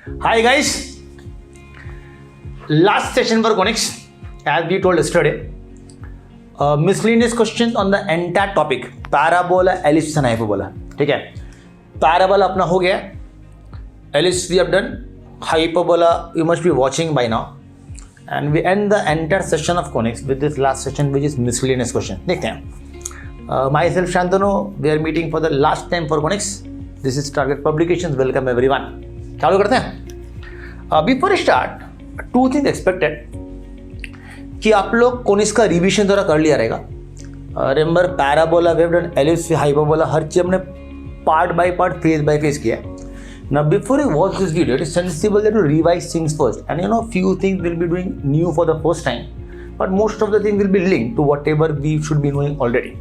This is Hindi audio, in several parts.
Hi guys, last session for conics, as we told yesterday, miscellaneous questions on the entire topic parabola, ellipse and hyperbola. ठीक है, parabola अपना हो गया, ellipse we have done, hyperbola you must be watching by now, and we end the entire session of conics with this last session which is miscellaneous question. देखते हैं. Myself Shantanu, we are meeting for the last time for conics. This is Target Publications. Welcome everyone. चालू करते हैं. Before start, two things expected कि आप लोग कोनिक्स का रिविजन थोड़ा कर लिया रहेगा. Remember parabola, wave done, ellipse, hyperbola, हर चीज हमने part by part, phase by phase किया है. Now before you watch this video, it is sensible that you revise things first, and you know few things we'll be doing new for the first time, but most of the things will be linked to whatever we should be knowing already.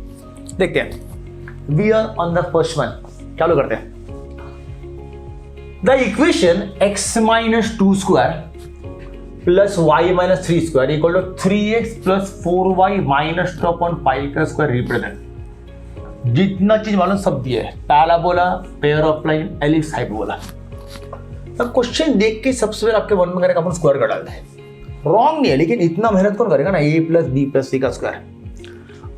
देखते हैं. We are on the first one. चालू करते हैं. The equation x minus 2 square plus y minus 3 square equal to 3x plus 4y minus 2 upon 5 का square represent. जितना चीज मालूम सब दिया है. Parabola, pair of line, ellipse, hyperbola. अब क्वेश्चन देख के सबसे पहले आपके मन में करेगा अपन स्क्वायर का डालते हैं. रॉन्ग नहीं है, लेकिन इतना मेहनत कौन करेगा ना, a प्लस बी प्लस सी का स्क्वायर.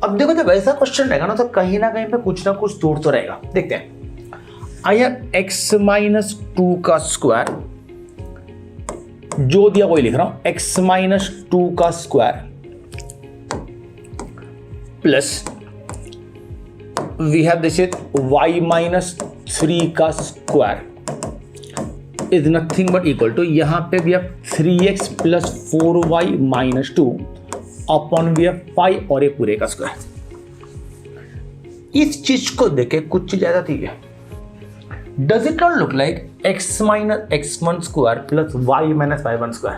अब देखो जब ऐसा क्वेश्चन रहेगा ना तो कहीं ना कहीं पे कुछ ना कुछ तोड़ तो रहेगा. देखते हैं. आई हैव x माइनस 2 का स्क्वायर, जो दिया वही लिख रहा हूं, x माइनस 2 का square plus we have this is y minus 3 का square is nothing but equal to, यहां पे भी have 3x plus 4y minus 2 upon भी have 5 और ये पूरे का स्क्वायर. इस चीज को देखे कुछ चीज ज्यादा थी. Does it not look like x minus x1 square plus y minus y1 square?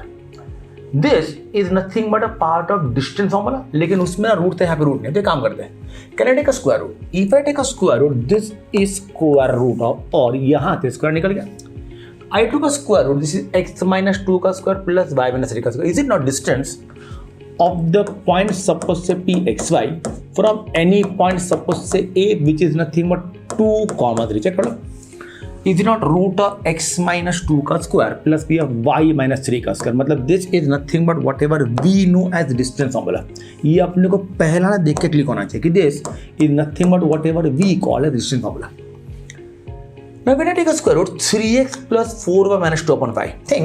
This is nothing but a part of distance formula. लेकिन उसमें रूट थे, यहाँ पे रूट नहीं. तो काम करते हैं. Can I take a square root? If I take a square root, this is square root of, और यहाँ से स्क्वायर निकल गया. I took a square root. This is x minus 2 का स्क्वायर प्लस y minus 3 का square. Is it not distance of the point suppose say p x y from any point suppose say a which is nothing but 2, 3. Check करो. Is not root of x minus 2 का स्क्वायर प्लस भी y minus 3 का स्क्वायर. मतलब this is nothing but whatever we know as distance formula. ये अपने को पहला ना देख के क्लिक होना चाहिए कि this is nothing but whatever we call as distance formula. Now when I take a square root 3x plus 4y minus 2 upon 5, think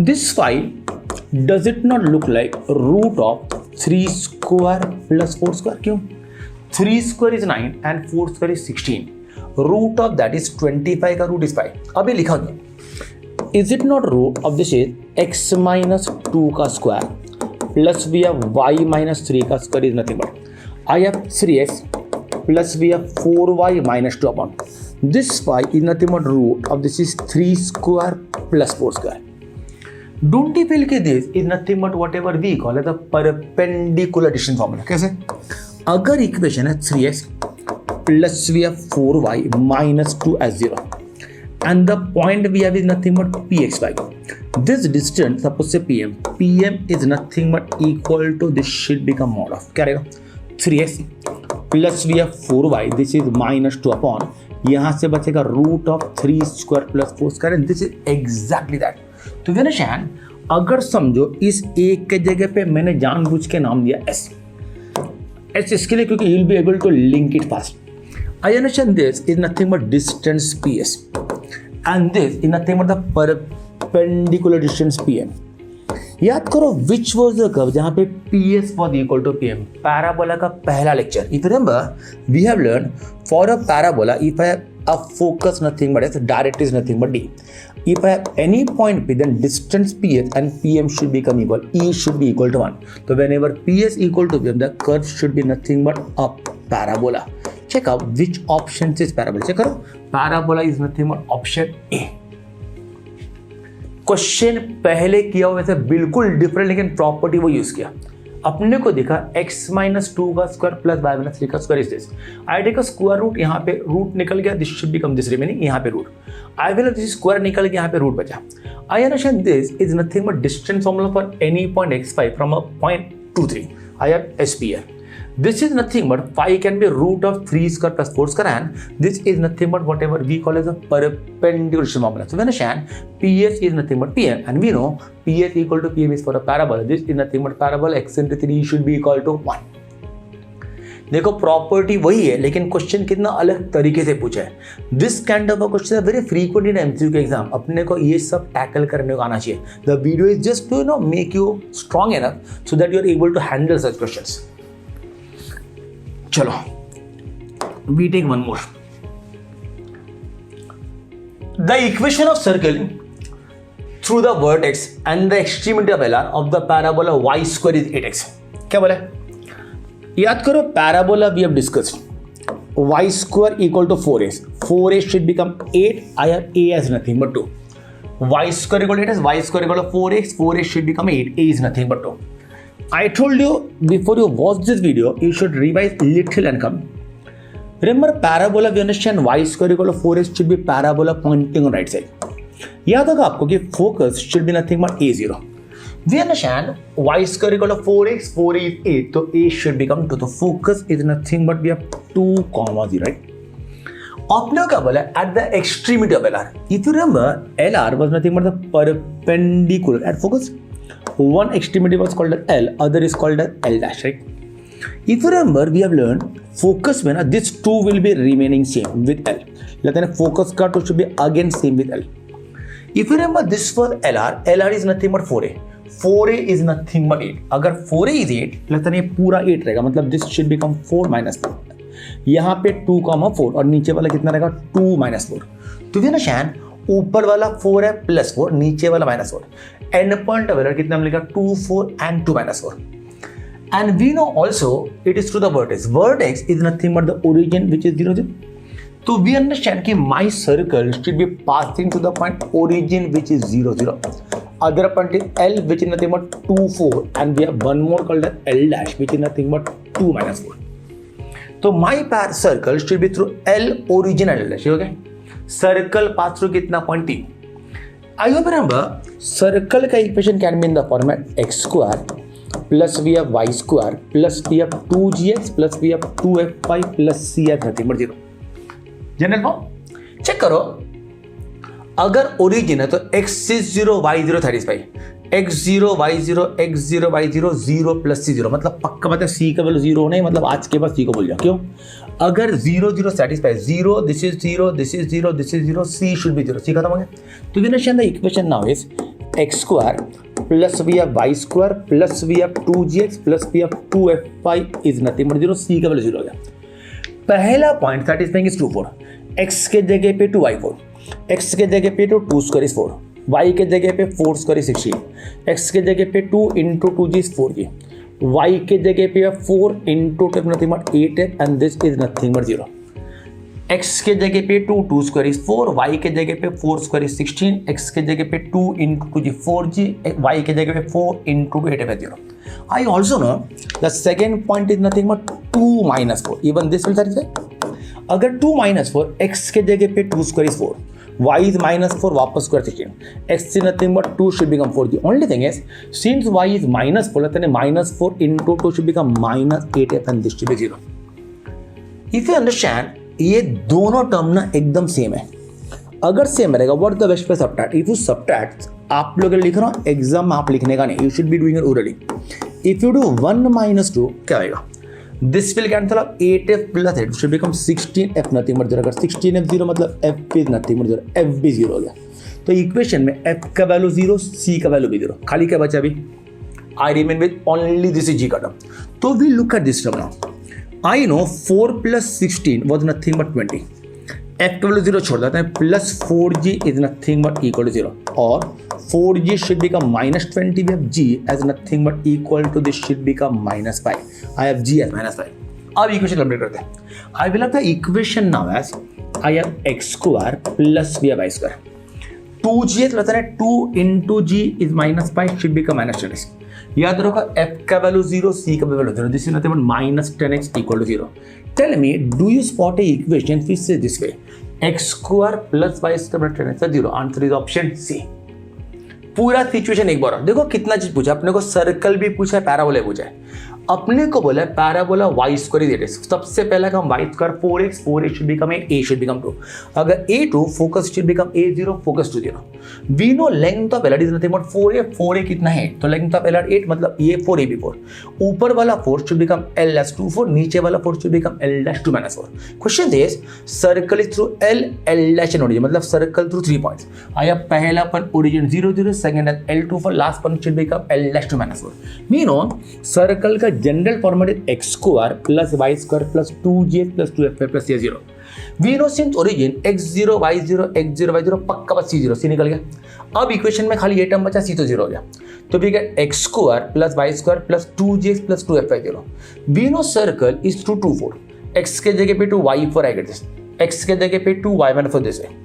this 5 does it not look like root of 3 square plus 4 square? क्यों? 3 square is 9 and 4 square is 16. Root of that is 25 का रूट is 5. अभी लिखा गया. Is it not root of this is x minus 2 का square plus we have y minus 3 का square is nothing but I have 3x plus we have 4y minus 2 upon this 5 is nothing but root of this is 3 square plus 4 square. Don't you feel कि this is nothing but whatever we call it the perpendicular distance formula. कैसे? अगर इक्वेशन है 3x plus we have 4y minus 2 as 0 and the point we have is nothing but pxy. This distance suppose say pm is nothing but equal to this should become mod of क्या रहेगा 3x plus we have 4y this is minus 2 upon यहाँ से बचेगा root of 3 square plus 4 square and this is exactly that. तो understand, अगर समझो इस एक के जगह पे मैंने जानबूझ के नाम दिया s इसके लिए क्योंकि you'll be able to link it fast. I understand this is nothing but distance ps and this is nothing but the perpendicular distance pm. याद करो which was the curve जहाँ पे ps was equal to pm. Parabola का पहला lecture. If you remember, we have learned for a parabola if I have a focus nothing but s, direct is nothing but d. If I have any point p, then distance ps and pm should become equal. E should be equal to 1. So whenever ps equal to pm, the curve should be nothing but a parabola. Check out which option is parabola. Check करो. Parabola is nothing but option A. Question पहले किया हुआ वैसे बिल्कुल डिफरेंट, लेकिन प्रॉपर्टी वो यूज किया. अपने को देखा x माइनस 2 का स्क्वायर प्लस y माइनस 3 का square is this. I take a square root, यहाँ पे रूट निकल गया, this should become this remaining, यहाँ पे root. I will this square निकल गया, यहाँ पे रूट बचा. I understand this is nothing but distance formula for any point x5 from a point 2, 3. I have s p here. This is nothing but phi can be root of 3 square plus 4 square, and this is nothing but whatever we call as a perpendicular formula. So we understand PS is nothing but PM, and we know PS equal to PM is for a parabola. This is nothing but parabola x into 3 should be equal to 1. देखो प्रॉपर्टी वही है लेकिन क्वेश्चन कितना अलग तरीके से पूछा है. This kind of a question very frequent in MCQ exam. अपने को ये सब टैकल करने को आना चाहिए. The video is just to make you strong enough so that you are able to handle such questions. चलो we take one more. The equation of circle through the vertex and the extremity of LR of the parabola y square is 8x. क्या बोला है? याद करो parabola we have discussed y square equal to 4a. 4a should become 8. I have a as nothing but 2. y square equal to 8 as y square equal to 4x. 4a should become 8. a is nothing but 2. I told you before you watch this video, you should revise little and come. Remember parabola, we understand y square equal to 4x should be parabola pointing on right side. याद होगा आपको कि focus should be nothing but a0. We understand y square equal to 4x, 4a is 8, so a should become 2. So focus is nothing but we have 2, 0, right? आपने क्या बोला? At the extremity of LR. If you remember, LR was nothing but the perpendicular at focus. One extremity was called as L, other is called as L dash, right? If you remember, we have learned focus when this 2 will be remaining same with L. Let's say focus का 2 should be again same with L. If you remember, this was LR is nothing but 4a. 4a is nothing but 8. अगर 4a is 8, लगता है ये पूरा 8 रहेगा, मतलब this should become 4 minus 4. यहाँ पे 2, 4 और नीचे वाला कितना रहेगा 2 minus 4. तो ये ना ऊपर वाला 4 है प्लस 4, नीचे वाला माइनस 4. एंड पॉइंट अवेलर कितना मिलेगा 2, 4 and 2 minus 4. And we know also it is through the vertex. Vertex is nothing but the origin which is 0, 0. So we understand कि my circle should be passing to the point origin which is 0, 0. Other point is L which is nothing but 2, 4, and we have one more called as L dash which is nothing but 2 minus 4. So my circle should be through L origin and L dash. Okay? Circle pass through कितना point T. I hope you remember circle का equation can be in the format x square plus we have y square plus we have 2gx plus we have 2fy plus c as nothing but 0. General form check करो. अगर ओरिजिन है तो x is 0 y 0 satisfy, x0 y0 x0 y0 0 plus c0, मतलब पक्का मतलब c का वैल्यू 0 नहीं, मतलब आज के बाद c को भूल जाओ. क्यों? अगर 0 0 satisfy 0, this is 0, this is 0, this is 0, c should be 0. c खत्म हो गया. तो we understand the equation now is x square plus we have y square plus we have 2gx plus we have 2fy is nothing but 0. c का वैल्यू 0 हो गया. पहला पॉइंट satisfying is 2, 4. x के जगह पे 2y4, x के जगह पे 2 स्क्वायर इज 4, y के जगह पे 4 स्क्वायर इज 16, x के जगह पे 2 into 2g is 4g, y के जगह पे 4 into 2 nothing but 8 है and this is nothing but 0. x के जगह पे 2 स्क्वायर इज 4, y के जगह पे 4 स्क्वायर इज 16, x के जगह पे 2 into 2g 4g, y के जगह पे 4 into 8 है 0. I also know the second point is nothing but 2 minus 4. Even this will satisfy. अगर 2 minus 4, x के जगह पे 2 square is 4, y is minus 4, वापस square 16, x is nothing but 2 should become 4. The only thing is, since y is minus 4, let's say minus 4 into 2 should become minus 8 and this should be 0. If you understand, ये दोनों टर्म ना एकदम सेम है. अगर सेम रहेगा, what the best way subtract? If you subtract, आप लोग लिख रहा हूँ एग्जाम में आप लिखने का नहीं, you should be doing it orally. If you do 1 minus 2, क्या आएगा? This will cancel out 8f plus 8 should become 16f nothing but 0. अगर 16f 0 मतलब f is nothing but 0, f भी 0 हो गया. तो इक्वेशन में f का वैल्यू 0, c का वैल्यू भी 0. खाली क्या बचा अभी? I remain with only this is g का टर्म. तो we look at this term now. I know 4 plus 16 was nothing but 20. f का वैल्यू 0 छोड़ देते हैं, plus 4g is nothing but equal to 0, और 4g should become minus 20. We have g as nothing but equal to this should become minus 5. I have g as minus 5. अब इक्वेशन कंप्लीट करते हैं. I will have the equation now as I have x square plus we have y square. 2g है तो लगता है 2 into g is minus 5 should become minus 10x. याद रखो f का वैल्यू 0, c का value 0. This is nothing but minus 10x equal to 0. Tell me, do you spot a equation which says this way? X square plus y square plus 10x is 0. Answer is option C. पूरा सिचुएशन एक बार देखो कितना चीज पूछा अपने को. सर्कल भी पूछा है, पैराबोला पूछा है. अपने को बोला parabola y square is 8x, सबसे पहला काम y square 4x, 4a should become a should become 2. अगर a2 focus should become a0, focus to 0. We know length of LR is nothing but 4a, 4a कितना है तो length of LR 8 मतलब ये 4a भी 4. ऊपर वाला 4 should become L as 2 4, नीचे वाला 4 should become L dash 2 minus 4. Question is circle is through L dash and origin मतलब circle through 3 points. आया पहला पन origin 0 0, second and L2 for last पन should become L dash 2 minus 4. We know circle का general format is x square plus y square plus 2j plus 2f plus a0. We know since origin x0 y0 x0 y0 पक्का बस c0, c निकल गया. अब इक्वेशन में खाली ये टर्म बचा, c तो 0 हो गया. तो भी क्या x square plus y square plus 2j plus 2f y0. We know circle is through 2 4, x के जगह पे 2 y4 आएगा, दिस x के जगह पे 2 y1 4 दिस है.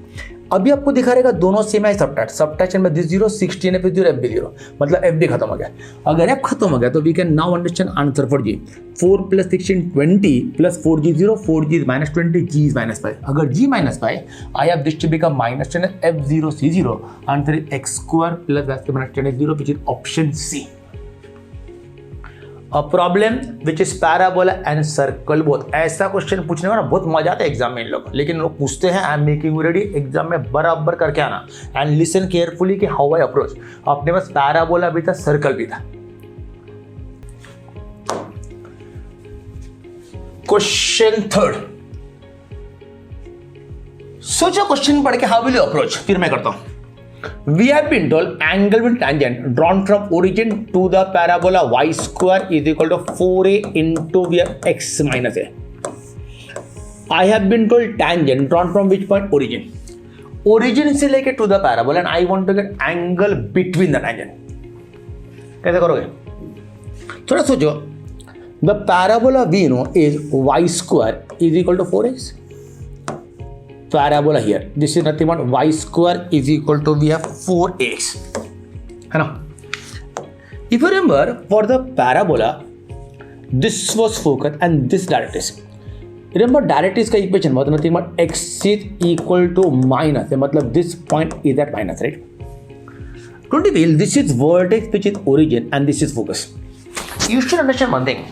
अभी आपको दिखा रहेगा दोनों सेम है, सबट्रैक्शन में दिस 0 16 f 0 f भी 0 मतलब f भी खत्म हो गया. अगर f खत्म हो गया तो we can now understand answer for g. 4 plus 16 20 plus 4g 0, 4g is minus 20, g is minus 5. अगर g minus 5 I have this to become minus 10 f0 c0. Answer is x square plus y square minus 10 f0 which is option C. A problem which is parabola and circle both. ऐसा क्वेश्चन पूछने में ना बहुत मजा आता है एग्जाम में इन लोग, लेकिन लोग पूछते हैं I am making you ready, exam में बराबर करके आना एंड लिसन केयरफुली कि हाउ आई अप्रोच. अपने पास पैराबोला भी था, सर्कल भी था. क्वेश्चन थर्ड, सोचो क्वेश्चन पढ़ के हाउ विल यू अप्रोच, फिर मैं करता हूं. We have been told angle with tangent drawn from origin to the parabola y square is equal to 4a into we have x minus a. I have been told tangent drawn from which point? Origin. Origin से लेके to the parabola and I want to get angle between the tangent. कैसे करोगे? थोड़ा सोचो. The parabola we know is y square is equal to 4x. Parabola here, this is nothing but y square is equal to we have 4x है ना. If you remember for the parabola this was focus and this directrix. Remember directrix का इक्वेशन बहुत nothing but x is equal to minus है, मतलब this point is at minus, right? Don't you feel this is vertex which is origin and this is focus. You should understand one thing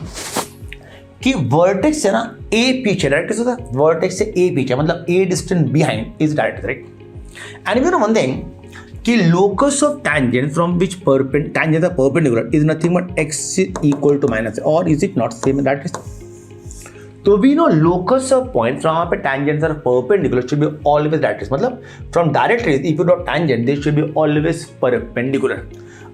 कि वर्टेक्स से ना a पीछे, डायरेक्ट्रिक्स होता है वर्टेक्स से a पीछे मतलब a distance behind is directrix, right. And you know one thing कि locus of tangent from which tangent are perpendicular is nothing but x equal to minus, और is it not same in directrix. तो we know locus of point from वहां पे tangents are perpendicular should be always directrix, मतलब from directrix if you dot tangent they should be always perpendicular.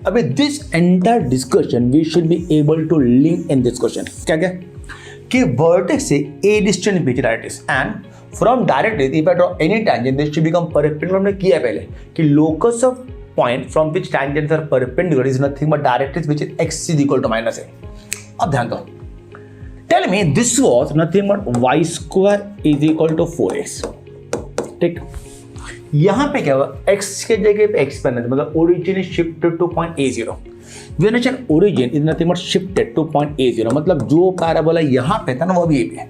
अभी this entire discussion we should be able to link in this question. क्या क्या कि वर्टेक्स से a डिस्टेंस बीच directrix and from directrix if I draw any tangent this should become perpendicular. हमने किया है पहले कि locus of point from which tangents are perpendicular is nothing but directrix which is x is equal to minus a. अब ध्यान दो, tell me this was nothing but y square is equal to 4x. ठीक, यहां पे क्या हुआ x के जगह पे x बना, मतलब origin is shifted to point a0. We mention origin is nothing but shifted to point A0, मतलब जो पैराबोला यहाँ पे था ना वो भी ये पे है,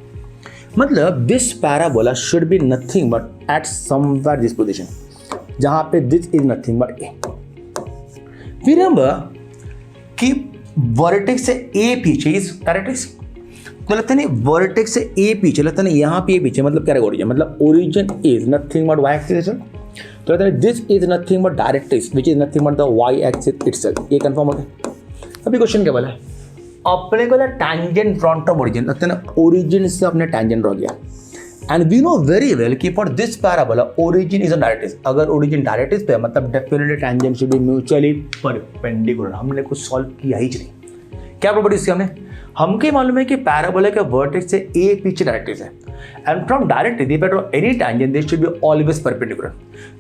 मतलब this parabola should be nothing but at somewhere this position, जहाँ पे this is nothing but A. Remember कि vertex से A पीछे is डायरेक्ट्रिक्स, तो लगता नहीं vertex से A पीछे लगता नहीं यहाँ पे A पीछे, मतलब क्या रहेगा origin, मतलब origin is nothing but y axis. तो this is nothing but directrix which is nothing but the y axis itself. ये कंफर्म हो गया. अभी क्वेश्चन क्या बोला है, अपने को टैंजेंट फ्रॉम फ्रॉम ओरिजिन, लगता है ना ओरिजिन से अपने टैंजेंट ड्रॉ किया and we know very well कि for this parabola origin is a directrix. अगर ओरिजिन डायरेक्ट्रिक्स पे मतलब definitely tangent should be mutually perpendicular. हमने कुछ सॉल्व किया ही नहीं. क्या प्रॉपर्टी इसकी हमको मालूम है कि पैराबोला का वर्टेक्स से a पीछे डायरेक्ट्रिक्स है and from directrix if I draw any tangent they should be always perpendicular.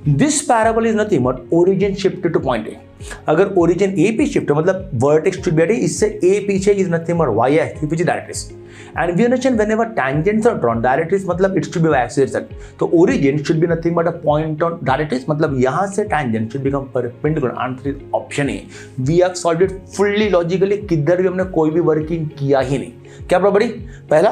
This parabola is nothing but origin shifted to point a. अगर ओरिजिन a पे शिफ्ट मतलब vertex should be at a, इससे a पीछे is nothing but y axis which is directrix. And we understand whenever tangents are drawn directrix मतलब it should be y axis itself. तो origin should be nothing but a point on directrix, मतलब यहां से tangent should become perpendicular. Answer is option A. We have solved it fully logically, किधर भी हमने कोई भी वर्किंग किया ही नहीं. क्या प्रॉपर्टी, पहला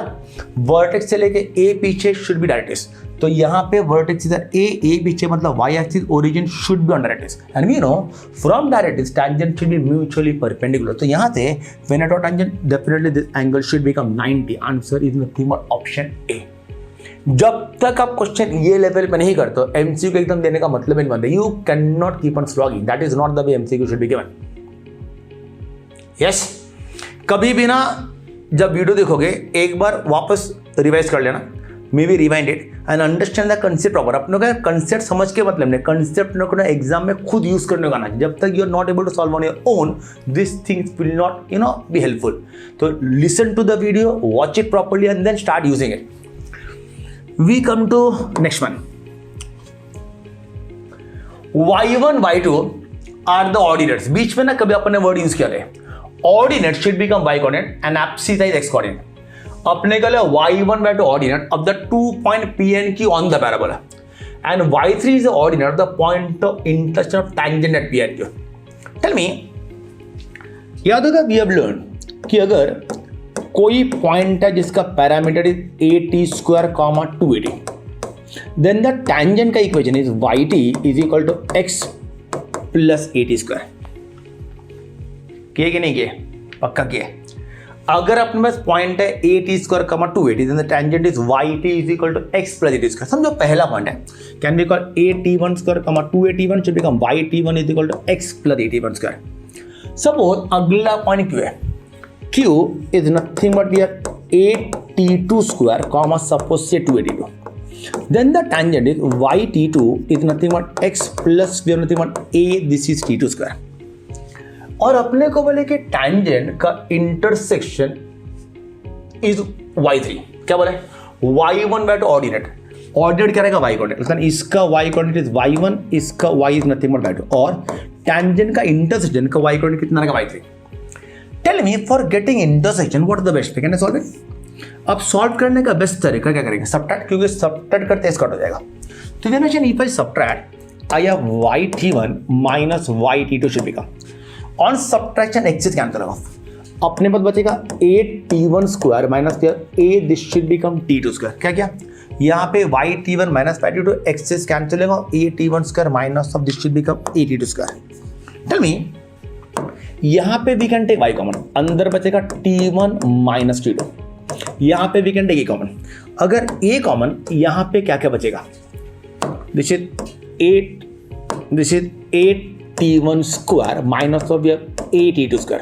वर्टेक्स से लेके a पीछे शुड बी डायरेक्ट्रिक्स, तो यहाँ पे वर्टेक्स इधर ए पीछे मतलब y axis origin should be on directrix and we know from directrix tangent should be mutually perpendicular. तो यहाँ से when I draw tangent definitely this angle should become 90। Answer is nothing but option A. जब तक आप क्वेश्चन ये लेवल पे नहीं करते हो एमसीक्यू एकदम देने का मतलब नहीं बनता। You can not keep on slogging, that is not the way MCQ should be given. Yes, कभी भी ना जब वीडियो देखोगे एक बार वापस रिवाइज कर लेना, may be rewind it and understand the concept proper. अपने का कंसेप्ट समझ के मतलब नहीं, कंसेप्ट ना एग्जाम में खुद यूज करने का ना। जब तक you are not able to solve on your own, this things will not be helpful. तो listen to the video, watch it properly and then start using it. We come to next one. y1 y2 are the ordinates. बीच में ना कभी अपने वर्ड यूज किया है, ordinate should become y coordinate and abscissa is x coordinate. अपने के लिए y1 y2 ordinate of the 2 point P and Q on the parabola and y3 is the ordinate of the point of intersection of tangent at P and Q। Tell me, याद होगा वी हैव लर्न कि अगर कोई पॉइंट है जिसका parameter is at² comma 280, then the tangent का equation is yt is equal to x plus at²। किए कि नहीं किए? पक्का किए। अगर अपने पास पॉइंट है at² comma 280, then the tangent is yt is equal to x plus at²। समझो पहला पॉइंट है, can be call at1² comma 281 should become yt1 is equal to x plus at1²। Suppose अगला पॉइंट q है, q is nothing but we have at2² comma suppose से 282, then the tangent is yt2 is nothing but x plus we have nothing but a, this is t2²। और अपने को बोले कि टैंजेंट का इंटरसेक्शन इज y3। क्या बोले? y1 by ऑर्डिनेट, ऑर्डिनेट क्या रहेगा? y coordinate. इसका y कोऑर्डिनेट इज y1, इसका y is nothing but y2, और टैंजेंट का इंटरसेक्शन का y कोऑर्डिनेट कितना रहेगा? y3। Tell me, for getting intersection what is the best way? Can I solve it? अब सॉल्व करने का बेस्ट तरीका क्या करेंगे? सबट्रैक्ट, क्योंकि सबट्रैक्ट करते इसका हो जाएगा। तो then if I subtract I have yt1 minus yt2 should become, on subtraction axis cancel होगा, अपने पास बचेगा at1² minus a, this should become t2²। क्या क्या? यहाँ पे yt1 minus yt2 axis cancel होगा, at1² minus of this should become at2²। Tell me, यहाँ पे we can take y common, अंदर बचेगा t1 माइनस t2, यहाँ पे we can take a common. अगर a कॉमन, यहाँ पे क्या क्या बचेगा? This is 8t1² minus of at2²।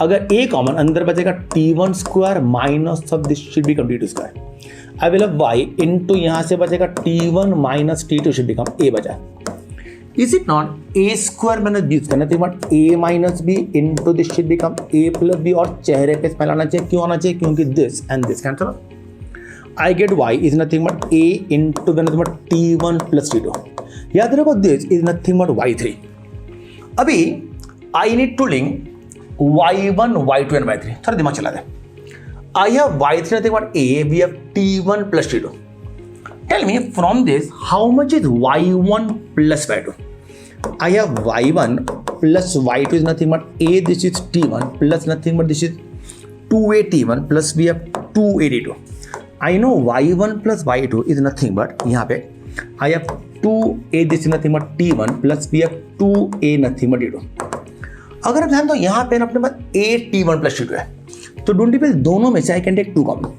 अगर a कॉमन, अंदर बचेगा t1² minus of this should become t2²। I will have y into यहाँ से बचेगा t1 minus t2 should become a बचा। Is it not a² minus b करना चाहिए, but a minus b into this should become a plus b, और चेहरे पे स्माइल आना चाहिए। क्यों आना चाहिए? क्योंकि this and this cancel. I get y is nothing but a into nothing but t1 plus t2। याद रखो, this is nothing but y3। अभी I need to link y1 y2 and y3। थोड़ा दिमाग चला दे। I have y3 nothing but a, we have t1 plus t2। Tell me from this how much is y1 plus y2? I have y1 plus y2 is nothing but a, this is t1 plus nothing but this is 2at1 plus we have 2at2। I know y1 plus y2 is nothing but यहाँ पे I have 2a, this is nothing but t1 plus we have 2a nothing but t2। अगर आप ध्यान दो यहाँ पे अपने पास a t1 plus t2 है, तो डोंट डिपेंड, दोनों में से आई कैन टेक 2 कॉमन।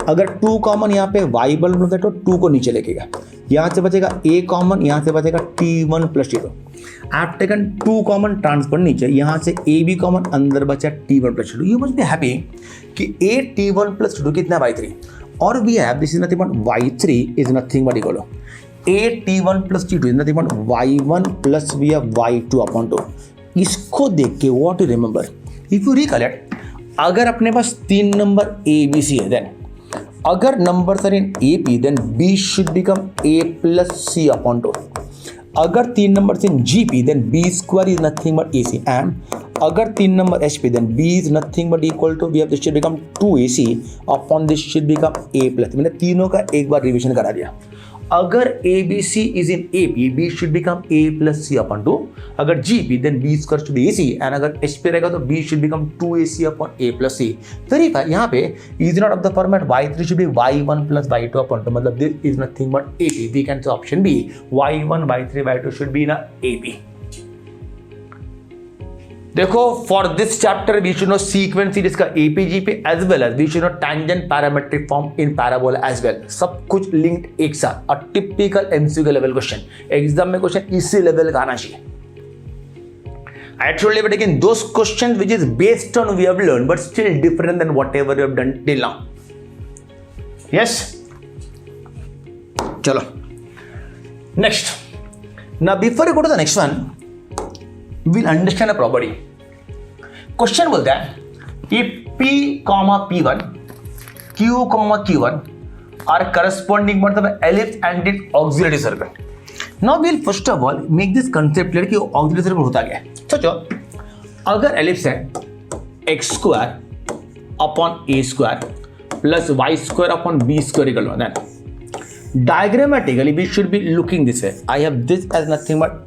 अगर 2 कॉमन यहाँ पे y बल होता है तो 2 को नीचे लेके गया, यहाँ से बचेगा a कॉमन, यहाँ से बचेगा t1 plus t2। I have taken 2 common, transfer नीचे, यहाँ से a भी कॉमन, अंदर बचा t1 plus t2। You must be happy कि a t1 प्लस t2 कितना y3, और we have this is nothing but y3 is nothing but equal to a t1 plus t2 is nothing but y1 plus we have y2 upon 2। इसको देख के what you remember, if you recollect, अगर अपने पास 3 नंबर a b c है, देन अगर numbers are in AP, then B should become A plus C upon 2. अगर 3 numbers in GP, then B square is nothing but AC. And अगर 3 number HP, then B is nothing but equal to, we have this should become 2AC upon this should become A plus। मैंने तीनों का एक बार रिविजन करा दिया। अगर ABC is in AP, B should become A plus C upon 2. अगर GP, then B square should be AC, and अगर H पे रहेगा तो B should become 2AC upon A plus C. Verify, यहाँ पे is not of the format Y3 should be Y1 plus Y2 upon 2. मतलब this is nothing but AP. We can say option B. Y1, Y3, Y2 should be in a AP. देखो, for this chapter we should know sequence series का APGP as well as we should know tangent parametric form in parabola as well. सब कुछ linked एक साथ. A typical MCQ level question. Exam में question इसी level का आना चाहिए. I actually have taken those questions which is based on we have learned but still different than whatever we have done till now. Yes? चलो. Next. Now before we go to the next one, we'll understand a property. Question बोलता है if P, P1, Q, Q1 are corresponding मतलब ellipse and its auxiliary circle. Now we'll first of all make this concept clear कि auxiliary circle होता क्या है. सोचो, अगर ellipse है x square upon a square plus y square upon b square equal to 1, then diagrammatically we should be looking this way. I have this as nothing but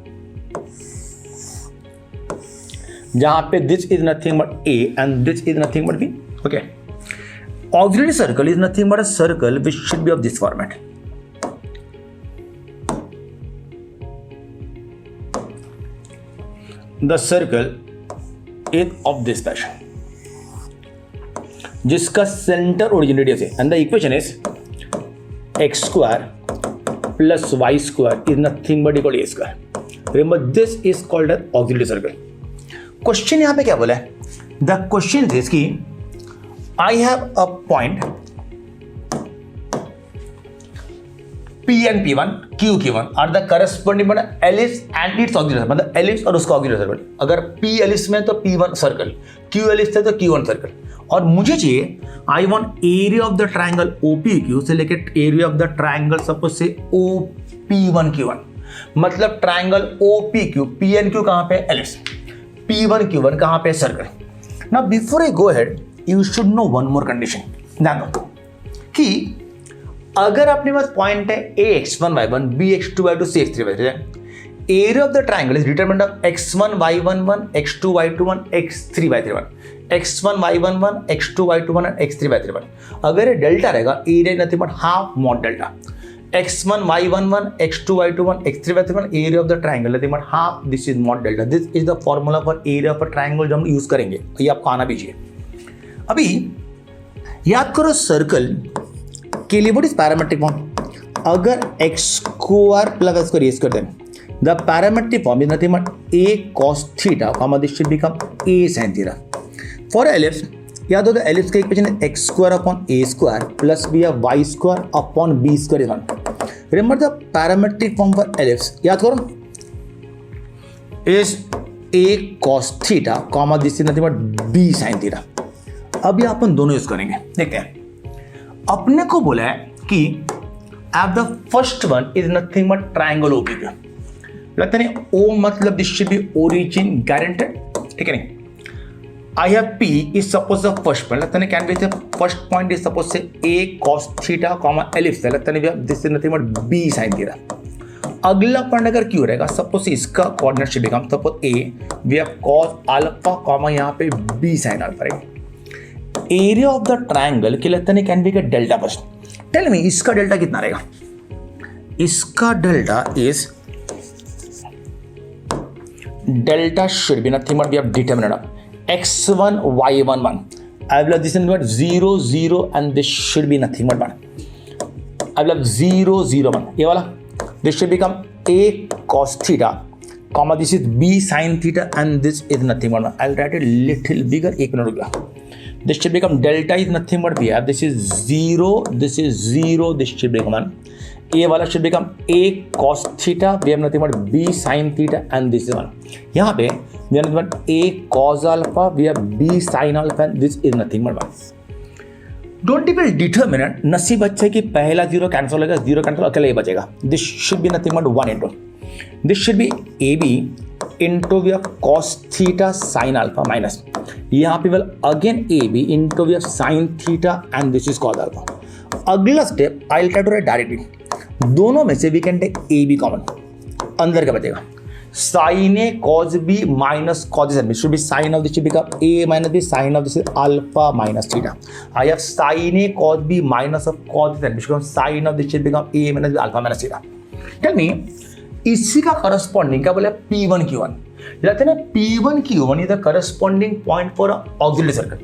जहां पे this is nothing but A and this is nothing but B. Okay. Auxiliary circle is nothing but a circle which should be of this format. The circle is of this fashion. जिसका center origin radius है. And the equation is x square plus y square is nothing but equal to a square. Remember, this is called an auxiliary circle. Question यहां पे क्या बोला है? द क्वेश्चन इज कि I have a point P and P1, Q1 are the corresponding ellipse and its auxiliary, मतलब एलिप्स और उसका ऑक्सिलरी सर्कल. अगर P एलिप्स में तो P1 सर्कल, Q एलिप्स है तो Q1 सर्कल. और मुझे चाहिए I want area of the triangle OPQ से लेके area of the triangle suppose से OP1Q1. मतलब triangle OPQ, P and Q कहां पे? एलिप्स. P1Q1 कहां पे? Circle. Now before I go ahead you should know one more condition. ध्यान दो कि अगर अपने पास पॉइंट है AX1 Y1, BX2 Y2, CX3 Y3, area of the triangle is determinant of X1 Y11, X2 Y21, X3 Y31, X1 Y11, X2 Y21 and X3 Y31. अगर ये डेल्टा रहेगा, area nothing but half mod delta. X1 Y11, X2 Y21, X3 Y31, area of the triangle nothing but half. This is mod delta. This is the formula for area of a triangle जो हम यूज करेंगे. ये आपको आना भी चाहिए. अभी याद करो सर्कल के लिए व्हाट इज पैरामेट्रिक फॉर्म. अगर x square plus y square कर दें, the parametric form is nothing but a cos theta comma this should become a sin theta. For ellipse याद हो, द एलिप्स का इक्वेशन है x square upon a square plus b है y square upon b square is 1. Remember the parametric form for ellipse. याद करो, is a cos theta, comma this is nothing but b sin theta. अब ये अपन दोनों यूज करेंगे. देखते हैं. अपने को बोला है कि at the first one is nothing but triangle OPQ. लगता नहीं O मतलब this should be origin guaranteed. ठीक है नहीं? I have P is suppose the first point. लगता नहीं can be the first point is suppose say A cos theta comma ellipse. लगता नहीं this is nothing but B sin theta. अगला पॉइंट अगर Q रहेगा, सपोज इसका coordinate should become suppose A we have cos alpha comma यहाँ पे B sin alpha रहेगा. एरिया ऑफ द ट्राइंगल के लगता नहीं can be का डेल्टा फर्स्ट. टेल मी इसका डेल्टा कितना रहेगा? इसका delta is delta should be nothing but we have determinant of x1 y11. I will have this in what 0 0 and this should be nothing but 1. I will have 0 0 1. ये वाला this should become a cos theta comma this is b sin theta and this is nothing but 1. I'll write it little bigger. एक मिनट रुक जा. This should become delta is nothing but we have this is 0, this is 0, this should become 1. A वाला should become a cos theta, we have nothing but b sin theta and this is 1. यहाँ पे we have nothing but a cos alpha, we have b sin alpha and this is nothing but 1. Don't even determinant. नसीब अच्छा है कि पहला जीरो कैंसिल होगा, जीरो कैंसिल अकेला ही बचेगा. This should be nothing but 1 into. This should be AB into we have cos theta sin alpha minus. यहाँ पे well again AB into we have sin theta and this is cos alpha. अगला step I'll try to write directly. दोनों में से we can take a b common, अंदर क्या बचेगा sin a cos b minus cos z, which should be sin of this should become a minus b, sin of this is alpha minus theta. I have sin a cos b minus of cos z, which becomes sin of this should become a minus b, alpha minus theta. Tell me, इसी का corresponding क्या बोले P1 Q1, कहते हैं ना P1 Q1 is the corresponding point for an auxiliary circle.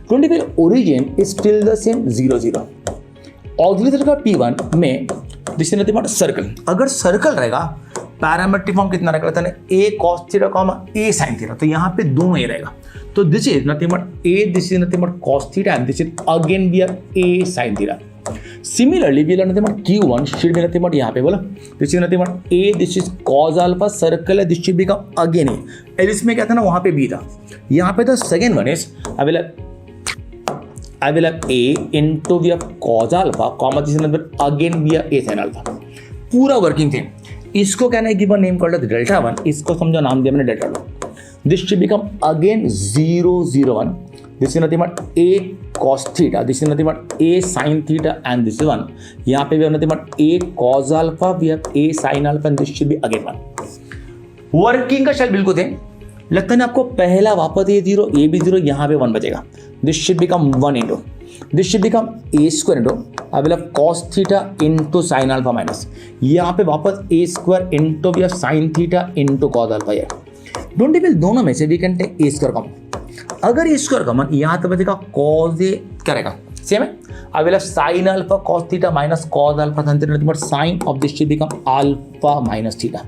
25 origin is still the same 0 0. Auxiliary circle P1 में this is nothing but circle. अगर सर्कल रहेगा पैरामेट्रिक फॉर्म कितना रहेगा a cos theta comma a sine theta, तो यहाँ पे दोनों ए रहेगा. तो this is nothing but a, this is nothing but cos theta and this is again we are a sine theta. Similarly we are nothing but Q1 should be nothing but यहाँ पे बोला this is nothing but a, this is cos alpha, circle है, दिस शुड बिकम अगेन ए. इसमें क्या था ना वहाँ पे बी था, यहाँ पे तो second one is I will have A into we have cos alpha, comma this is another again we have A sin alpha. पूरा वर्किंग थे. इसको क्या है गिवन नेम कॉल्ड डेल्टा 1, इसको समझो नाम दिया मैंने delta 2. This should become again 0 0 1. This is nothing but A cos theta, this is nothing but A sin theta and this is 1. यहाँ पे भी have nothing but A cos alpha, we have A sin alpha and this should be again 1. Working का शैल बिल्कुल थे. लगता है ना आपको पहला वापस ए 0 ए भी 0, यहाँ पे 1 बचेगा. This should become 1 into this should become a square into I will have cos theta into sine alpha minus, यहाँ पे वापस a square into we have sine theta into cos alpha. ये डोंट इवन दोनों में से we can take a square common. अगर ए स्क्वायर कॉमन यहाँ तो बचेगा कॉस ए, क्या रहेगा सेम है. I will have sine alpha cos theta minus cos alpha sine theta, but sine of this should become alpha minus theta.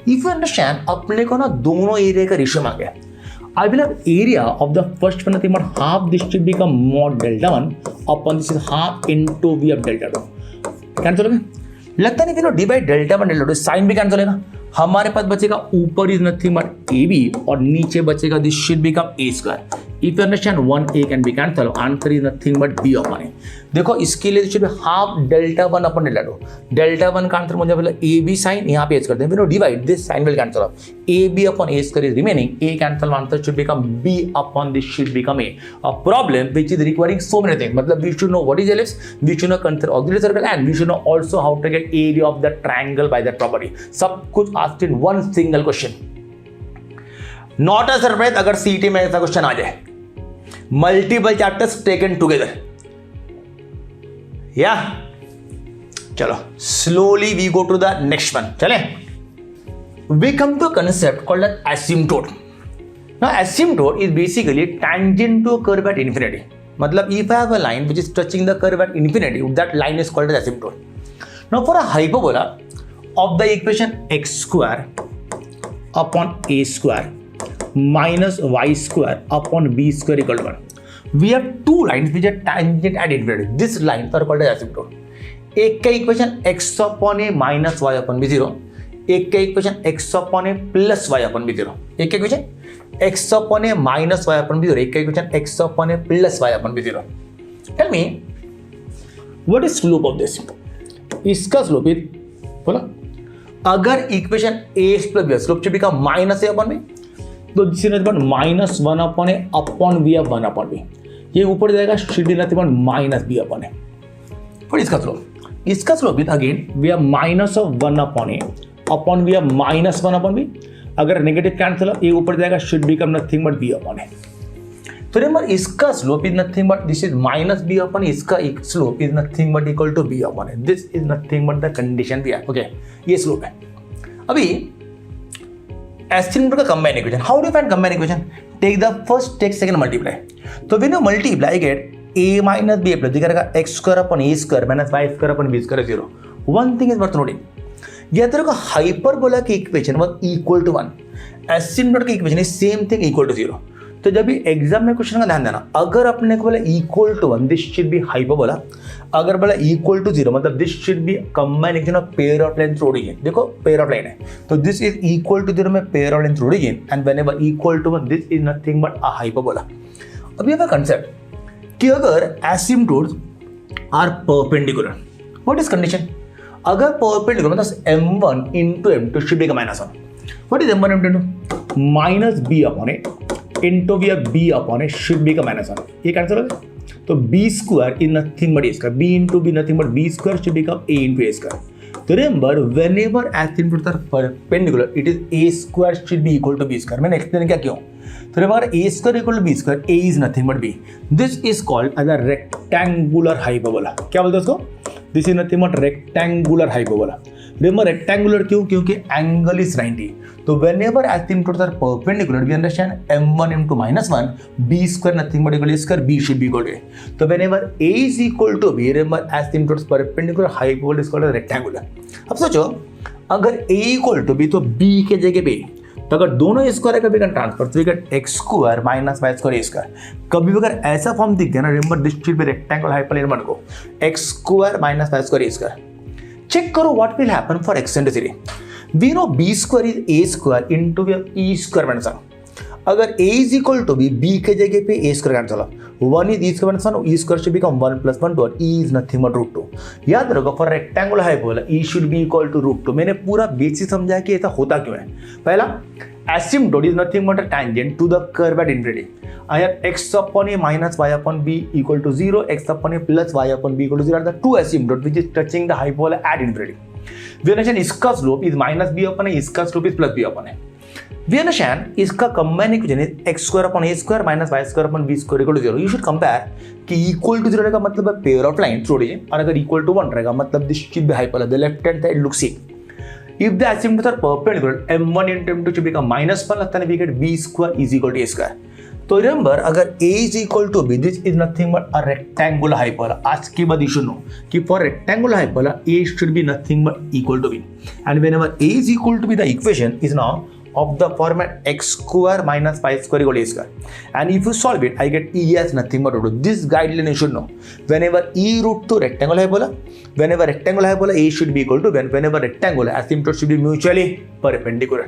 If you understand, अपने को ना दोनों एरिया का रेशियो मांगे. I will have area of the first one nothing but half this should become mod delta 1 upon this is half into v of delta 2. Cancel हो गया. लगता नहीं फिर डिवाइड डेल्टा 1 डेल्टा 2 साइन भी कैंसिल होगा. हमारे पास बचेगा ऊपर is nothing but a b और नीचे बचेगा this should become a square. If you understand 1 a can be cancel, answer is nothing but b upon a. देखो इसके लिए should be half delta 1 upon delta 2. Delta 1 का आंसर मुझे बोला ए बी साइन, यहाँ पे एच करते हैं फिर divide this sine will cancel off a b upon a square is remaining a cancel, answer should become b upon this should become a. A problem which is requiring so many things. मतलब we should know what is ellipse, we should know consider auxiliary circle and we should know also how to get area of the triangle by that property. सब कुछ asked in one single question. Not a surprise अगर सीटी में ऐसा क्वेश्चन आ जाए. Multiple chapters taken together. या चलो slowly we go to the next one. चले we come to concept called as asymptote. Now asymptote is basically tangent to a curve at infinity. मतलब if I have a line which is touching the curve at infinity, that line is called as asymptote. Now for a hyperbola of the equation x square upon a square minus y square upon b square equal to 1. We have two lines which are tangent at infinity. These lines are called as asymptote. एक का equation x upon a minus y upon b 0, एक का equation x upon a plus y upon b 0, एक का equation x upon a minus y upon b 0, एक का equation x upon a plus y upon b 0. Tell me what is slope of this? इसका स्लोप इज बोला अगर equation a plus b slope should become minus a upon b, तो this is nothing but minus 1 upon a upon b of 1 upon b. ये ऊपर जाएगा should be nothing but minus b upon a. और इसका slope is again we are minus of 1 upon a upon we are minus 1 upon b. अगर नेगेटिव कैंसिल हो ये ऊपर जाएगा should become nothing but b upon a. तो रिमेंबर इसका slope is nothing but this is minus b upon, इसका slope is nothing but equal to b upon a. This is nothing but the condition we है. ओके ये स्लोप है. अभी एसिम्प्टोट का combine equation. How do find combine equation? Take the first, take second, multiply. तो when you multiply get a minus b plus दिखेगा x square upon a square minus y square upon b square 0. One thing is worth noting, ये तेरे को हाइपरबोला की equation was equal to 1, asymptote की equation is same thing equal to 0. तो जब भी एग्जाम में क्वेश्चन का ध्यान देना, अगर अपने को बोला equal to 1 this should be hyperbola, अगर बोला इक्वल टू 0 मतलब this should be combination of pair of line through origin. देखो पेयर ऑफ लाइन है तो दिस इज इक्वल टू 0 में pair of line through origin and whenever equal to 1 this is nothing but a hyperbola. अब ये कंसेप्ट कि अगर asymptotes are perpendicular, what is condition? अगर परपेंडिकुलर मतलब m1 into m2 should become -1. What is m1 into m2? minus b upon a into v b upon a should become -1. ये कैंसिल हो गया. तो b square is nothing but a square, b into b nothing but b square should become a into a square. तो remember whenever asymptotes are perpendicular it is a square should be equal to b square. मैंने एक्सप्लेन क्या क्यों. तो remember a square equal to b square, a is nothing but b. This is called as a rectangular hyperbola. क्या बोलते हैं उसको? This is nothing but rectangular hyperbola. Remember rectangular क्यों? क्योंकि angle is 90. तो whenever asymptotes are perpendicular, we understand m1 into -1, b square nothing but equal to a square, b should be equal to a. तो whenever a is equal to b, remember asymptotes perpendicular hyperbola is called as rectangular. अब सोचो अगर a equal to b तो b के जगह पे, तो अगर दोनों स्क्वायर है कभी का ट्रांसफर तो get x square minus y square a square. कभी अगर ऐसा फॉर्म दिख गया ना, remember this should be rectangle hyperbola को x square minus y square a square. Check करो what will happen for eccentricity. We know b square is a square into e square minus one. अगर a is equal to b के जगह पे ए स्क्वायर कैंसिल हो, 1 is e square minus 1, E square should become 1 + 1 और e इज नथिंग बट √2. याद रखो for rectangular hyperbola e should be equal to √2. मैंने पूरा बेसिक समझाया कि ऐसा होता क्यों है. पहला, asymptote is nothing but a tangent to the curve at infinity. I have x upon a minus y upon b equal to 0, x upon a plus y upon b equal to 0 are the two asymptotes which is touching the hyperbola at infinity. We understand इसका slope is minus b upon a, इसका slope is plus b upon a. We understand इसका combined equation is x square upon a square minus y square upon b square equal to 0. You should compare कि equal to 0 रहेगा मतलब है pair of lines छोड़ दीजिए, और अगर equal to 1 रहेगा मतलब this should be hyperbola. The left hand side looks same. If the asymptotes are perpendicular, m1 into m2 should become -1, then we get b square is equal to a square. तो remember अगर a is equal to b, this is nothing but a rectangular hyperbola. आज के बाद you should know कि for rectangular hyperbola a should be nothing but equal to b. And whenever a is equal to b, the equation is now of the format x square minus y square equal to a square. And if you solve it, I get e as nothing but √2. This guideline you should know. Whenever e √2 rectangular hyperbola, whenever rectangular hyperbola a should be equal to b, whenever rectangular asymptote should be mutually perpendicular.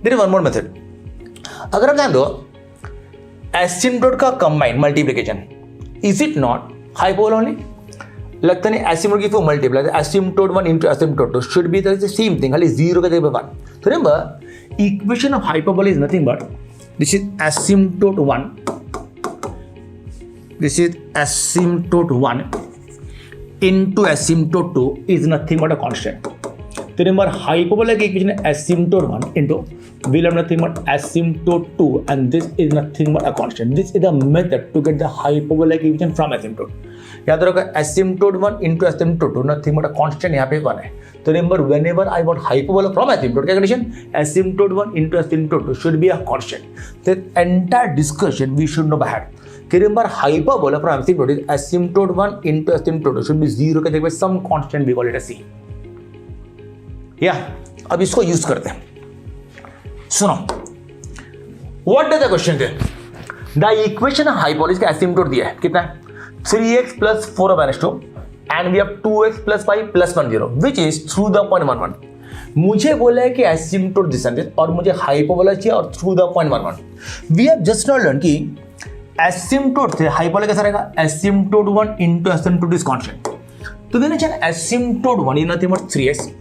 There is one more method. अगर आप जान दो asymptote का combine multiplication, is it not hyperbola only? लगता नहीं asymptote की form multiply, asymptote 1 into asymptote 2 should be the same thing, खाली 0 के जगह पे 1. तो remember equation of hyperbola is nothing but this is asymptote 1, this is asymptote 1 into asymptote 2 is nothing but a constant. तो remember hyperbola की equation है asymptote 1 into will have nothing but asymptote 2 and this is nothing but a constant. This is the method to get the hyperbola equation from asymptote. याद रखो asymptote 1 into asymptote 2 nothing but a constant यहाँ पे 1 है. तो remember whenever I want hyperbola from asymptote, क्या condition? Asymptote 1 into asymptote 2 should be a constant. The entire discussion we should know by heart. Remember hyperbola from asymptote is asymptote 1 into asymptote 2 should be 0 के जगह पे some constant we call it as c. या अब इसको यूज करते हैं. सुनो व्हाट इज द क्वेश्चन है. द इक्वेशन ऑफ हाइपरबोला इसका एसिम्प्टोट दिया है कितना है 3x plus 4 minus 2 and we have 2x plus 5 plus 1 0 which is through the point 1 1. मुझे बोला है कि एसिम्प्टोट दिस एंड दिस और मुझे हाइपरबोला चाहिए और through the point 1 1. We have just now learn कि एसिम्प्टोट से हाइपरबोला कैसा रहेगा asymptote 1 into asymptote is constant. तो देना चाहिए asymptote 1 is nothing but 3x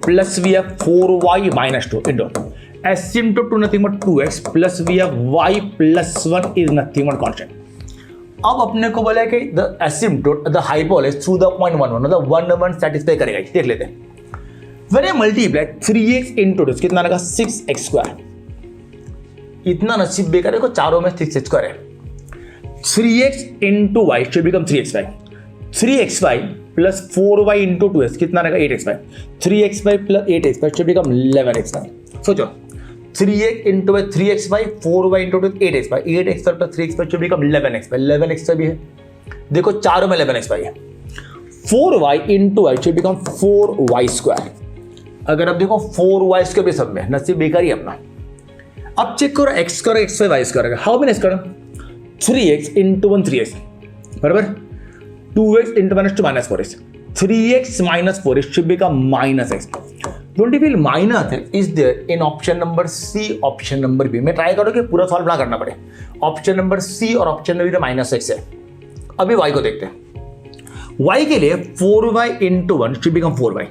plus we have 4y minus 2 into asymptote 2 nothing but 2x plus we have y plus 1 is nothing but constant. अब अपने को बोला है कि the asymptote the hyperbola is through the point 1 1 मतलब 1 1 satisfy करेगा. देख लेते हैं. When I multiply 3x into this कितना आएगा 6x square. इतना नसीब बेकार है को चारों में 6x square है. 3x into y should become 3xy. 3xy plus 4y into 2x कितना रहेगा 8xy. 3xy plus 8xy should become 11xy. सोचो 3x into 3xy 4y into 8xy 8xy plus 3xy should become 11xy. 11xy भी है. देखो चारों में 11xy है. 4y into y should become 4y square. अगर अब देखो 4y square भी सब में नसीब बेकार ही अपना. अब चेक करो x करो x y square how many square 3x into 1 3x बराबर 2x into minus 2 minus 4x 3x minus 4x should become minus x. Don't you feel minus x is there in option number C option number B. मैं ट्राई करो कि पूरा सॉल्व ना करना पड़े. ऑप्शन नंबर C और option number B minus x है. अभी y को देखते हैं. y के लिए 4y into 1 should become 4y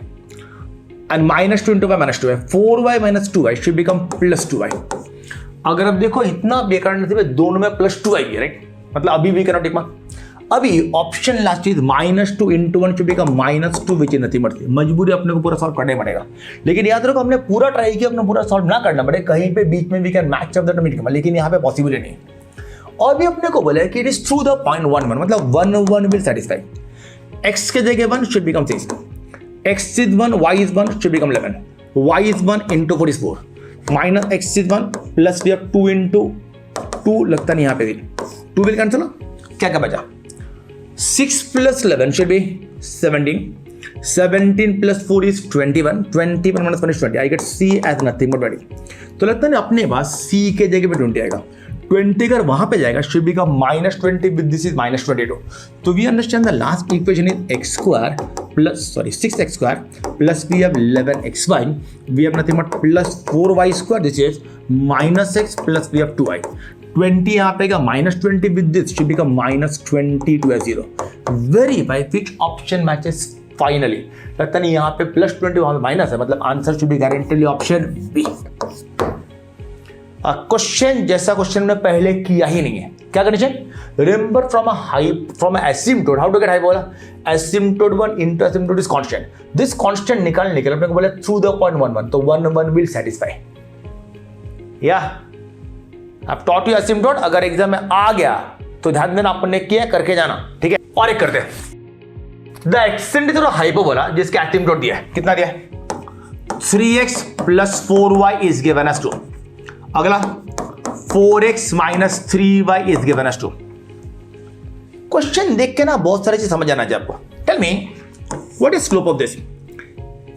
and minus 2 into y minus 2y 4y minus 2y should become plus 2y. अगर अब देखो इतना बेकार नसीब है दोनों में प्लस 2y भी है राइट मतलब अभी भी करना टिक अभी option last is -2 into 1 should become -2 which is nothing but 3. मजबूरी अपने को पूरा सॉल्व करना पड़ेगा, लेकिन याद रखो हमने पूरा ट्राई किया, अपने पूरा सॉल्व ना करना पड़े, कहीं पे बीच में we can match up the term, लेकिन यहाँ पे पॉसिबल नहीं। और भी अपने को बोला है कि it is through the point 1 1, मतलब 1 1 विल सेटिस्फाई। x के जगह 1 should become 6, x is 1, y is 1 should become 11, y is 1 into 4 is 4, minus x is 1 plus we have 2 into 2, लगता नहीं यहाँ पे 2 will cancel, क्या क्या बचा, 6 plus 11 should be 17, 17 plus 4 is 21, 21 minus 1 is 20, I get C as nothing but 20। तो लगता है अपने पास C के जगह पे 20 आएगा, 20 अगर वहां पे जाएगा should become -20 with this is -22। तो we understand the last equation is x square plus 6x square plus we have 11xy, we have nothing but plus 4y square, this is -x plus we have 2y, 20 यहाँ पे -20 with this should become -20 to a 0। Verify which option matches finally। लगता नहीं यहाँ पे +20 वहां पे माइनस है, मतलब answer should be guaranteed option B. Question जैसा क्वेश्चन में पहले किया ही नहीं है, क्या condition, remember from asymptote, how to get hyperbola, asymptote 1 into asymptote is constant, this constant निकालने के लिए अपने को बोला थ्रू द पॉइंट 1 1, तो 1 1 विल सेटिस्फाई। या अब टॉट यू एसिम्प्टोट, अगर एग्जाम में आ गया तो ध्यान देना, आपने किया करके जाना, ठीक है। और एक करते हैं द एक्सटेंडेड हाइपरबोला जिसके एसिम्प्टोट दिया है, कितना दिया है, 3x plus 4y is given as 2, अगला 4x minus 3y is given as 2। Question देख के ना बहुत सारी चीज समझ आना चाहिए आपको। Tell me what is slope of this,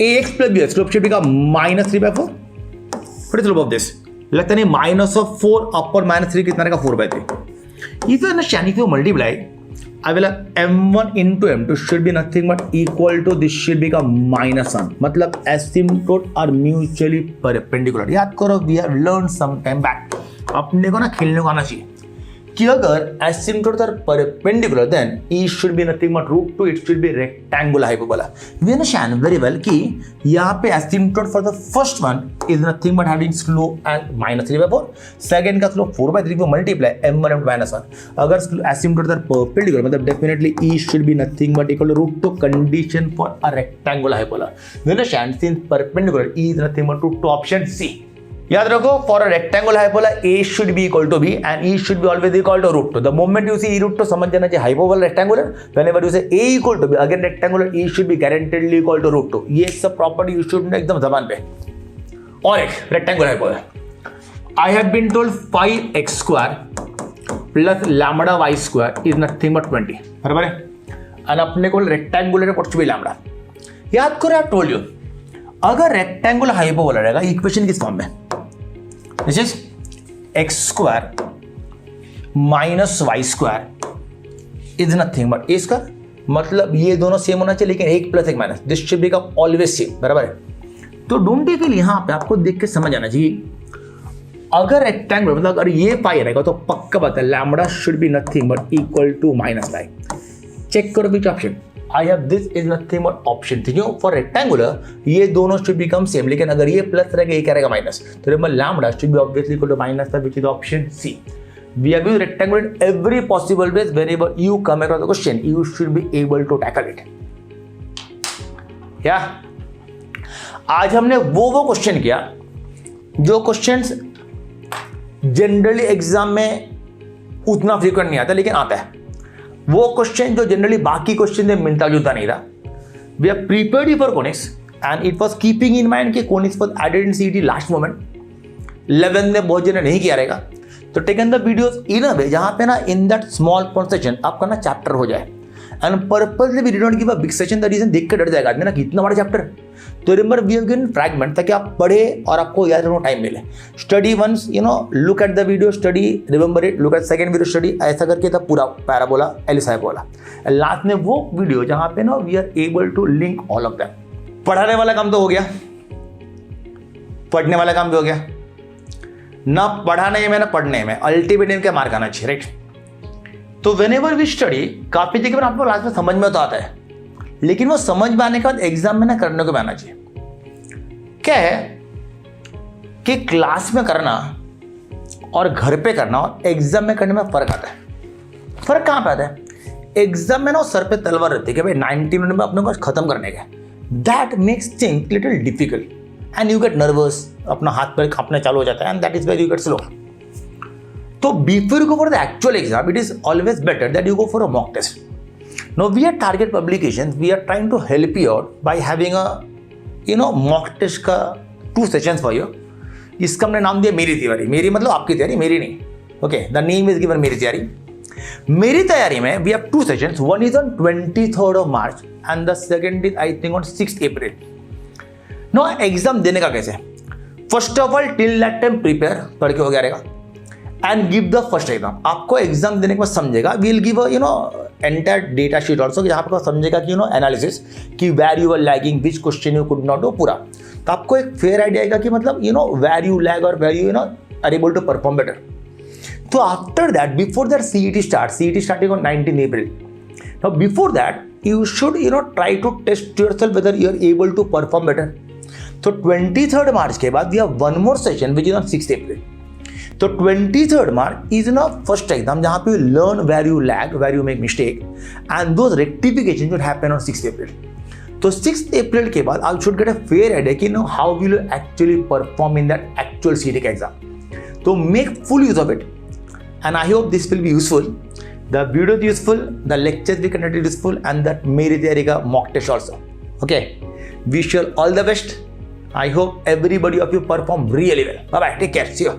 ax plus bx slope should become -3/4, what is slope of this, लगता नहीं -4 upon -3 कितना रहेगा 4/3। If you understand, if you multiply I will have m1 into m2 should be nothing but equal to this should become -1, मतलब asymptote are mutually perpendicular। याद करो we have learned some time back, अपने को ना खेलने को आना चाहिए कि अगर asymptotes are perpendicular then E should be nothing but √2, it should be rectangular hyperbola। We understand very well कि यहाँ पे asymptote for the first one is nothing but having slope as -3/4, second का slope 4/3 को multiply m1 and -1। अगर asymptotes are perpendicular मतलब definitely E should be nothing but equal to √2 condition for a rectangular hyperbola। We understand since perpendicular E is nothing but √2, option C। याद रखो for a rectangular hyperbola A should be equal to B and E should be always equal to √2। The moment you see E √2 समझ जाना चाहिए hyperbola rectangular, whenever you say A equal to B again rectangular E should be guaranteedly equal to √2। ये सब प्रॉपर्टी यू शुड नो एकदम जबान पे। और एक rectangular hyperbola, I have been told 5x square plus lambda y square is nothing but 20, बराबर है, और अपने को रेक्टेंगुलर कुछ भी लैम्बडा। याद करो आई टोल्ड यू, अगर रेक्टेंगुलर हाइपरबोला रहेगा इक्वेशन किस फॉर्म में, this is x square minus y square is nothing but a square, मतलब ये दोनों सेम होना चाहिए लेकिन एक प्लस एक minus, this should become always same, बराबर है। तो डोंट यू फील, यहां पे आपको देख के समझ आना चाहिए, अगर रेक्टेंगुलर मतलब अगर ये पाई रहेगा तो पक्का बात है lambda should be nothing but equal to -pi. Check करो which option, I have this is nothing but option 3। For rectangular ये दोनों शुड बिकम सेम, लेकिन अगर ये प्लस रहेगा ये क्या रहेगा माइनस, तो remember lambda should be obviously equal to -pi which is option C. We have used rectangle in every possible ways. Whenever you come across the question, you should be able to tackle it. क्या आज हमने वो क्वेश्चन किया जो क्वेश्चंस जनरली एग्जाम में उतना फ्रीक्वेंट नहीं आता लेकिन आता है, वो क्वेश्चन जो जनरली बाकी क्वेश्चन से मिलता जुलता नहीं था। We are prepared for conics and it was keeping in mind कि conics was added in CET last moment, 11 में बहुत जने नहीं किया रहेगा, तो taken the videos in a way जहां पे ना इन दैट स्मॉल सेशन आपका ना चैप्टर हो जाए। And purposely we did not give a big session, the reason देख के डर जाएगा आदमी ना कितना बड़ा चैप्टर, तो remember we have given fragment ताकि आप पढ़े और आपको याद रखने टाइम मिले। Study once look at the video, study remember it, look at second video, study, ऐसा करके तब पूरा पैराबोला एलिस हाइपरबोला। लास्ट में वो वीडियो जहां पे ना we are able to link all of them. पढ़ाने वाला काम तो हो गया, पढ़ने वाला काम भी हो गया ना, पढ़ाने में ना पढ़ने में अल्टीमेट इनका मार्क आना चाहिए, राइट। तो व्हेनेवर वी स्टडी काफी तकरीबन आपको लास्ट में समझ में तो आता है, लेकिन वो समझ में आने के बाद एग्जाम में ना करने को भी आना चाहिए। क्या है कि क्लास में करना और घर पे करना और एग्जाम में करने में फर्क आता है। फर्क कहां पे आता है, एग्जाम में ना सर पे तलवार रहती है कि भाई 90 मिनट में अपने को खत्म करने का, that makes thing little difficult and you get nervous, अपना हाथ पैर कांपने चालू हो जाता है and that is where you get slow. तो before you go for the actual exam it is always better that you go for a mock test. Now we are target publications, we are trying to help you out by having a mock test का 2 सेशंस फॉर यू. इसका हमने नाम दिया मेरी तैयारी. मेरी मतलब आपकी तैयारी, मेरी नहीं. Okay, the name is given मेरी तैयारी. मेरी तैयारी में we have 2 sessions. One is on 23rd of March and the second is I think on 6th April. No exam देने का कैसे? First of all till that time prepare, पढ़ के हो गया रहेगा and give the first exam. आपको एग्जाम देने के बाद समझेगा, we will give entire data sheet also, जहाँ पर समझेगा कि एनालिसिस कि where you are lagging, which question you could not do, पूरा. तो आपको एक फेयर आइडिया आएगा कि मतलब वेर यू लैग और where you are able to perform better. So after that, before that CET starting on 19th April. Now before that, you should try to test yourself whether you are able to perform better. So 23rd March के बाद we have one more session which is on 6th April. So 23rd March is first exam जहाँ पे you learn where you lag, where you make mistake, and those rectifications should happen on 6th April. तो 6th April के बाद I should get a fair idea कि how will you actually perform in that actual CET exam. So make full use of it. And I hope this will be useful. The video is useful, the lectures we conducted useful, and that मेरी तैयारी का mock test also. Okay. Wish you all the best. I hope everybody of you perform really well. Bye bye. Take care. See you.